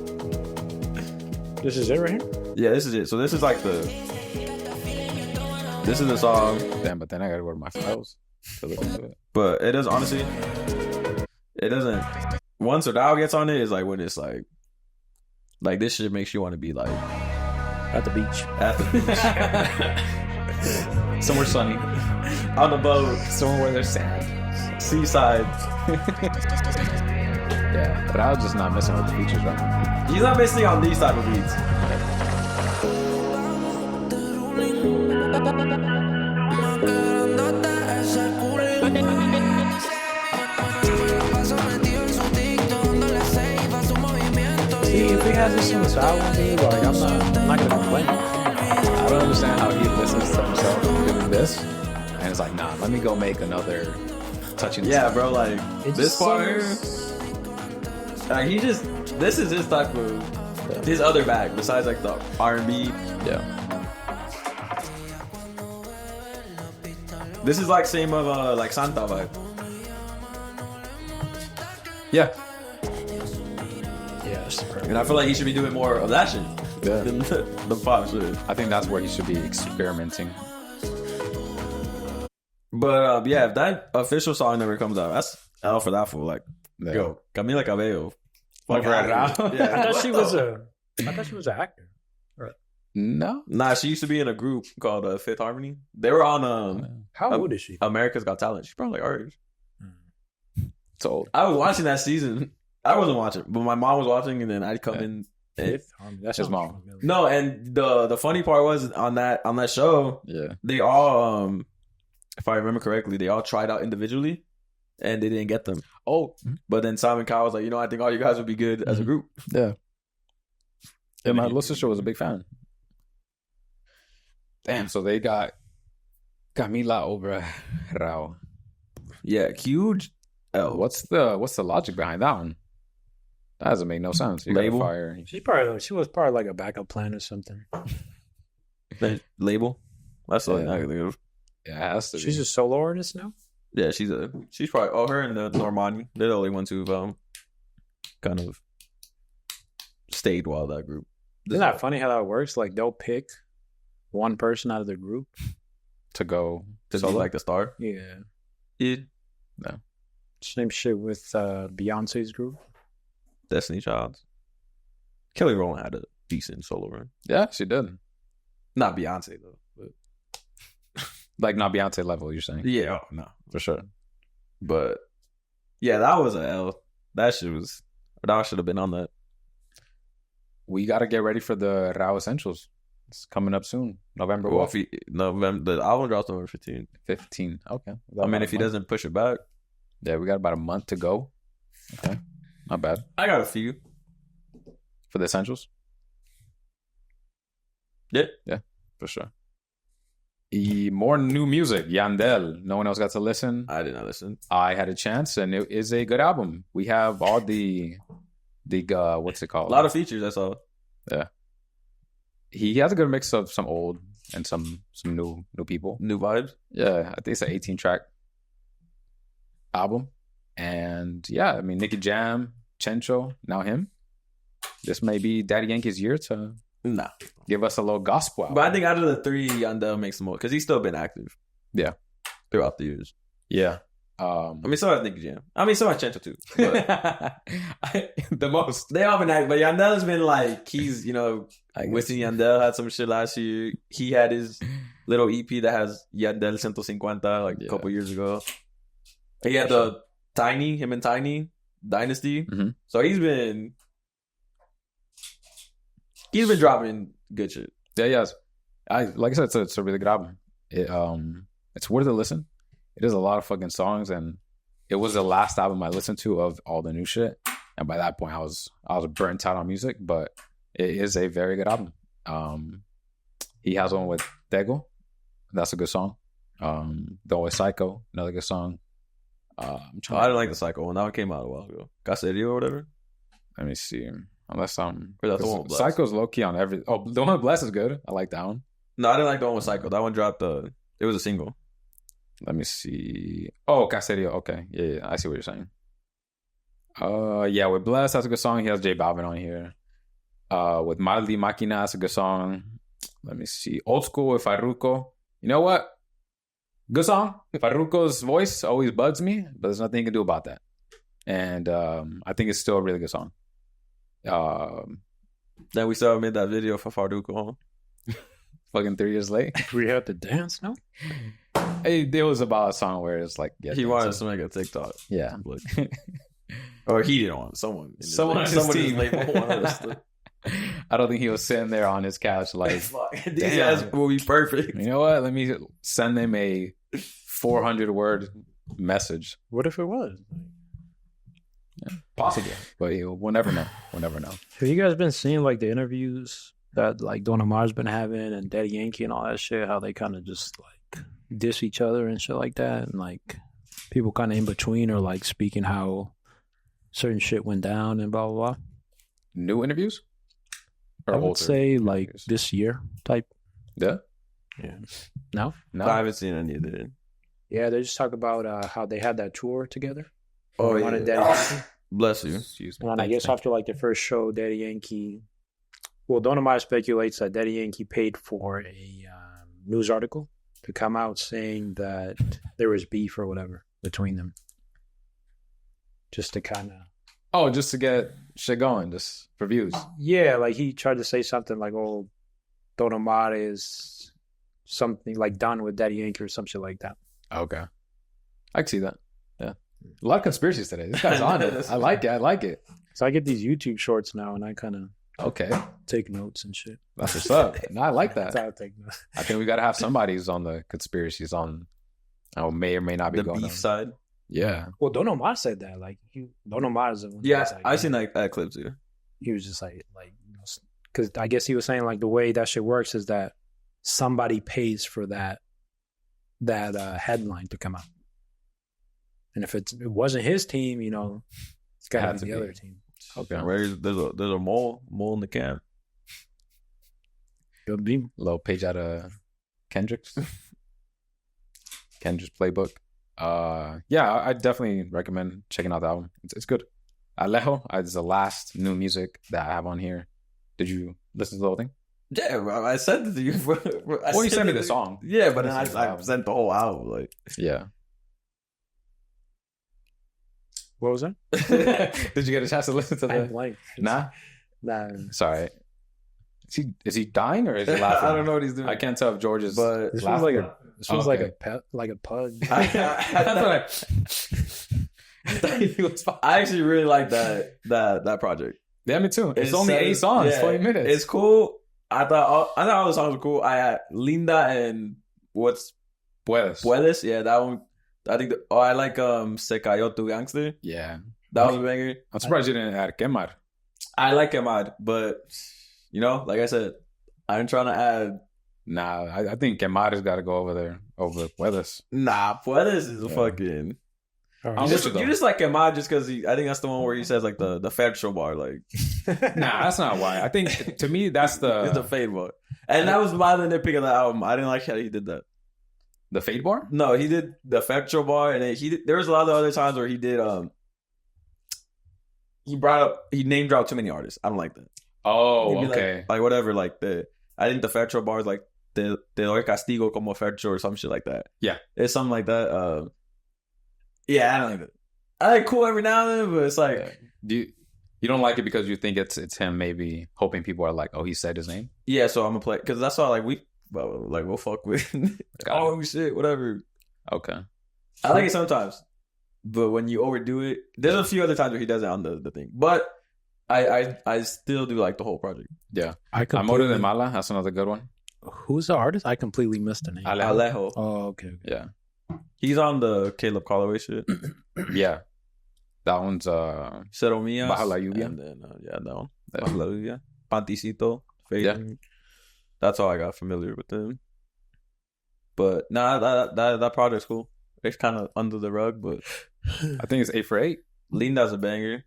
This is it right here?
Yeah, this is it. So this is like this is the song.
Damn, but then I gotta go to my files to listen to it.
But it does, honestly, it doesn't. Once Rauw gets on it, it's like when it's like this shit makes you want to be like
at the beach.
Somewhere sunny.
On the boat.
Somewhere where there's sand.
Seaside.
Yeah, Rauw just not messing with the features, right?
He's not missing on these type of beats.
See, if he has this in his album, dude, like I'm not gonna complain.
I don't understand how he listens to himself doing this, and it's like, nah, let me go make another touching.
Yeah, bro, like this part here. Like this is his type of his other bag besides like the R&B.
Yeah.
This is like same of like Santa vibe.
Yeah.
Yes.
And I feel like he should be doing more of that shit.
Yeah.
Than the pop shit.
I think that's where he should be experimenting.
But yeah, if that official song never comes out, that's L for that fool. Like, yo, Camila Cabello.
Yeah. I thought she was an actor.
No,
nah, she used to be in a group called Fifth Harmony. They were on
how old is she?
America's Got Talent. She's probably like ours.
It's old.
I was watching that season. I wasn't watching, but my mom was watching, and then I'd come in.
Fifth Harmony. That's
his mom.
Familiar.
No, and the funny part was on that show.
Yeah,
they all, if I remember correctly, they all tried out individually, and they didn't get them.
Oh,
but then Simon Cowell was like, I think all you guys would be good as a group.
Yeah. Yeah, my little sister was a big fan. Damn, so they got Camila over Rauw.
Yeah, huge. L.
What's the logic behind that one? That doesn't make no sense. You
Label?
Fire.
She was probably like a backup plan or something.
Label. That's all I can think of.
Yeah, it has to
She's
be.
a solo artist now.
Yeah, she's probably her and the Normani. They're the only ones who've kind of stayed while that group.
Isn't that funny how that works? Like they'll pick one person out of the group
to go
to be like the star.
Yeah.
No.
Same shit with Beyonce's group.
Destiny Child. Kelly Rowland had a decent solo run.
Yeah, she did.
Not Beyonce though. But
like not Beyonce level, you're saying?
Yeah, no,
for sure.
But yeah, that was a L. That should have been on that.
We got to get ready for the Rauw Essentials. It's coming up soon, November.
Well, the album drops November 15th.
15. Okay.
I mean, if he doesn't push it back.
Yeah, we got about a month to go. Okay. Not bad.
I got a few.
For the Essentials?
Yeah.
Yeah, for sure. More new music. Yandel. No one else got to listen.
I did not listen.
I had a chance, and it is a good album. We have all the what's it called?
A lot of features, I saw.
Yeah. He has a good mix of some old and some new people.
New vibes?
Yeah, I think it's an 18-track album. And yeah, I mean, Nicky Jam, Chencho, now him. This may be Daddy Yankee's year to give us a little gospel album.
But I think out of the three, Yandel makes the most because he's still been active.
Yeah.
Throughout the years.
Yeah.
I mean, so has Nicky Jam. I mean, so has Chencho too.
The most.
They all been active, but Yandel has been like, he's, Wisin Yandel had some shit last year. He had his little EP that has Yandel 150 a couple years ago. He had him and Tiny Dynasty.
Mm-hmm.
So he's been dropping good shit.
Yeah, yes. Like I said, it's a really good album. It's worth a listen. It is a lot of fucking songs, and it was the last album I listened to of all the new shit. And by that point, I was burnt out on music, but it is a very good album. He has one with Tego. That's a good song. The Always Psycho, another good song.
I didn't like the Psycho one. That one came out a while ago. Caserio or whatever.
Let me see. Unless
Or that's the one with Bless.
Psycho's low key on every. Oh, the one with Bless is good. I like that one.
No, I didn't like the one with Psycho. That one dropped. It was a single.
Let me see. Oh, Caserio. Okay, yeah, I see what you're saying. Yeah, with Bless, that's a good song. He has J Balvin on here. With Maldi Máquina, that's a good song. Let me see. Old School with Farruko. You know what? Good song. Farruko's voice always bugs me, but there's nothing you can do about that. And I think it's still a really good song.
Then we saw him in that video for Farruko.
Fucking 3 years late.
We had to dance, no?
It was about a song where it's like
he wanted to make a TikTok.
Yeah.
Or he didn't want someone
on his team.
wanted us to.
I don't think he was sitting there on his couch like,
these guys will be perfect.
You know what? Let me send them a 400-word message.
What if it was?
Yeah, possible, but we'll never know. We'll never know.
Have you guys been seeing like the interviews that like Don Omar's been having and Daddy Yankee and all that shit? How they kind of just like diss each other and shit like that, and like people kind of in between are like speaking how certain shit went down and blah blah blah.
New interviews?
I would say like this year type.
Yeah.
No,
I haven't seen any of it.
Yeah, they just talk about how they had that tour together.
Oh,
yeah.
Daddy Yankee. Bless you.
Excuse me.
And I guess after like the first show, Daddy Yankee. Well, Don Omar speculates that Daddy Yankee paid for a news article to come out saying that there was beef or whatever between them, just to kind of.
Oh, just to get shit going, just for views.
Yeah, like he tried to say something like, "Oh, Don Omar is something like done with Daddy Yankee" or some shit like that.
Okay, I can see that. Yeah, a lot of conspiracies today. This guy's on it. I like it.
So I get these YouTube shorts now, and I kind of take notes and shit.
That's what's up. No, I like that.
I take notes.
I think we got to have somebody who's on the conspiracies on. May or may not be
the
going
beef
on.
side.
Yeah.
Well, Don Omar said that. Like, Don Omar is the one.
Yeah,
like,
I've seen that clip too.
He was just like, because I guess he was saying like the way that shit works is that somebody pays for that headline to come out, And if it wasn't his team, you know, it's got to be the other team.
Okay. There's a mole in the camp.
Good beam.
Little page out of Kendrick's playbook. Yeah, I definitely recommend checking out the album. It's good. Alejo is the last new music that I have on here. Did you listen to the whole thing?
Yeah, I sent it to you.
You sent me the song.
Yeah, but then I sent the whole album. Like,
yeah.
What was that?
Did you get a chance to listen to the?
Blank.
Nah. Sorry. Is he dying or is he laughing?
I don't know what he's doing.
I can't tell if George is.
But this was like a pet, like a pug.
I actually really like that project.
Yeah, me too. It's only 8 songs, 20 minutes.
It's cool. I thought all the songs were cool. I had Linda and what's Puedes. Yeah, that one. I think. I like Se Cayó Tu Gangster.
Yeah,
that was a banger.
I'm surprised you didn't add Quemar.
I like Quemar, but you know, like I said, I'm trying to add.
Nah, I think Quemar has got to go over there over Puedes.
Nah, Puedes is a fucking. You just like Quemar just because I think that's the one where he says like the Fercho bar. Like,
nah, that's not why. I think to me that's
it's the fade bar, and that was my nitpick of the album. I didn't like how he did that.
The fade bar?
No, he did the Fercho bar, and then there was a lot of other times where he did he name dropped too many artists. I don't like that.
Oh, okay.
Like whatever. Like I think the Fercho bar is like Te doy castigo como Fercho or some shit like that.
Yeah,
it's something like that. Yeah, I don't like it. I like cool every now and then, but it's like
you don't like it because you think it's him maybe hoping people are like, oh, he said his name.
Yeah, so I'm gonna play because that's why we'll fuck with. Oh shit, whatever.
Okay,
I like it sometimes, but when you overdo it, there's a few other times where he does it on the thing. But I still do like the whole project.
Yeah, Amor de Mala. That's another good one.
Who's the artist? I completely missed the name.
Alejo.
Oh, okay.
Yeah.
He's on the Caleb Calloway shit.
Yeah. That one's
Cero Mías.
Bajo la Lluvia.
And then, that one. Bajo la Lluvia. Panticito. Fading. Yeah. That's all I got familiar with them. But nah, that project's cool. It's kind of under the rug, but
I think it's 8 for 8.
Linda's a banger.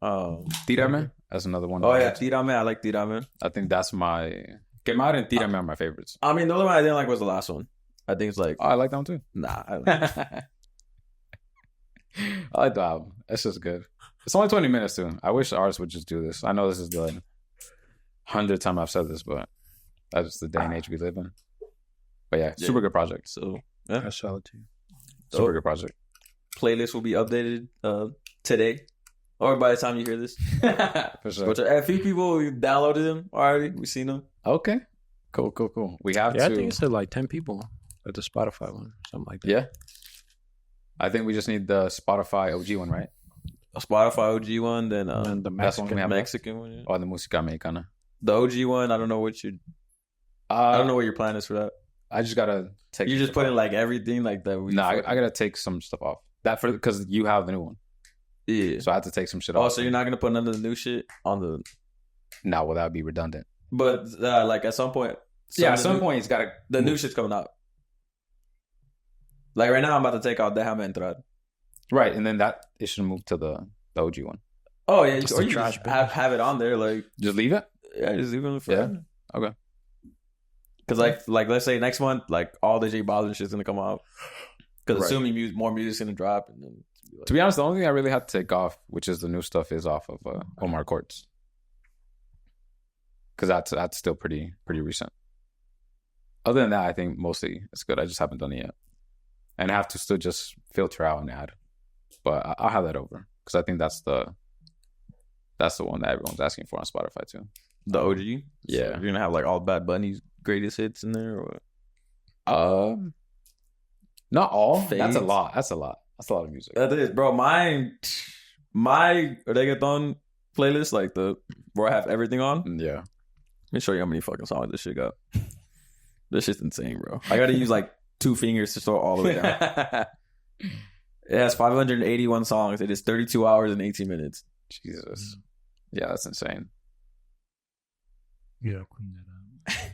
Tírame. That's another one.
Oh yeah, Tírame. I like Tírame.
I think that's my Quemar and Tírame are my favorites.
I mean, the only one I didn't like was the last one. I think it's like...
Oh, I like that one too.
Nah. I
like the album. It's just good. It's only 20 minutes too. I wish artists would just do this. I know this is the 100th time I've said this, but that's just the day and age we live in. But yeah, super good project.
So, yeah.
I saw it too.
Super good project.
Playlist will be updated today. Or by the time you hear this.
For sure.
But a few people downloaded them already. We've seen them.
Okay. Cool. We have to...
I think it said like 10 people at the Spotify one. Something like that.
Yeah. I think we just need the Spotify OG one, right?
A Spotify OG one, then
the
Mexican one. Yeah.
Or the Música Mexicana.
The OG one, I don't know what I don't know what your plan is for that.
I just gotta take...
You just put in like everything like that?
No, I gotta take some stuff off. Because you have the new one.
Yeah.
So I have to take some shit off.
Oh, so you're not gonna put none of the new shit on the...
No, well, that would be redundant.
But like at some point...
At some point it's gotta...
The new shit's coming out. Like right now I'm about to take out Déjame Entrar.
Right, and then it should move to the OG one.
Oh yeah, or you just have it on there, like...
Just leave it?
Yeah, just leave it on the front.
Yeah, okay.
Because like let's say next month, like all the J Balvin shit's gonna come out. Because assuming more music's gonna drop. And then
to be honest, the only thing I really had to take off, which is the new stuff, is off of Omar Court's. Because that's still pretty recent. Other than that, I think mostly it's good. I just haven't done it yet. And I have to still just filter out and add. But I'll have that over. Because I think that's the one that everyone's asking for on Spotify too.
The OG?
Yeah.
So you're going to have like all Bad Bunny's greatest hits in there? Or
not all.
Fades.
That's a lot. That's a lot of music.
That is, bro. My reggaeton playlist, like where I have everything on.
Yeah.
Let me show you how many fucking songs this shit got. This shit's insane, bro. I got to use like 2 fingers to throw all the way down. It has 581 songs. It is 32 hours and 18 minutes.
Jesus. Yeah, that's insane.
Yeah, clean that up.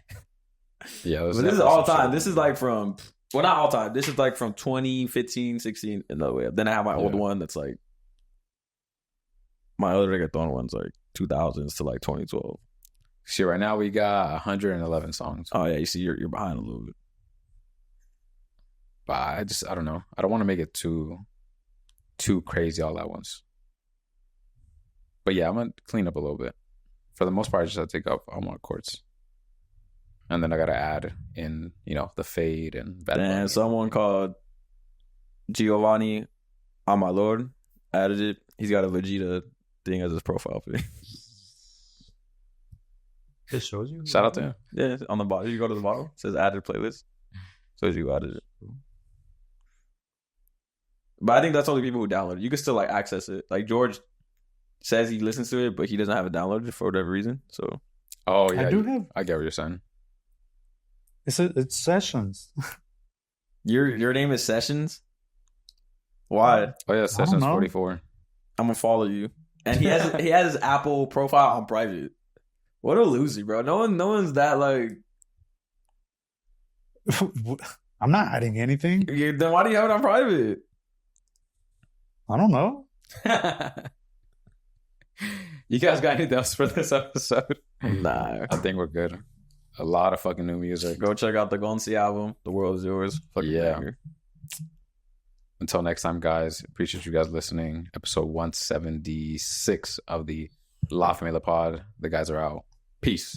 Yeah,
but this is all time. This is like from Well, not all time. This is like from 2015, 16, and the way up. Then I have my old one that's like my other reggaeton one's like 2000s to like 2012.
See, right now we got 111 songs.
Oh yeah, you see, you're behind a little bit.
But I don't know. I don't want to make it too crazy all at once. But yeah, I'm gonna clean up a little bit. For the most part, I just have to take up all my chords. And then I gotta add in, the fade and bad.
And someone called Giovanni Amalor added it. He's got a Vegeta thing as his profile pic.
It shows you.
Shout out to him.
Yeah, on the bottom. You go to the bottom. It says added playlist. Shows you added it. But I think that's only people who download it. You can still like access it. Like George says he listens to it, but he doesn't have it downloaded for whatever reason. So,
oh yeah, I get what you're saying.
It's Sessions.
Your name is Sessions. Why?
Oh yeah, Sessions 44.
I'm gonna follow you. And he has his Apple profile on private. What a loser, bro. No one's that like.
I'm not adding anything.
Then why do you have it on private?
I don't know.
You guys got anything else for this episode?
Nah.
I think we're good. A lot of fucking new music.
Go check out the Gonzy album. The World Is Yours. Fucking banger.
Until next time, guys. Appreciate you guys listening. Episode 176 of the La Familia Pod. The guys are out. Peace.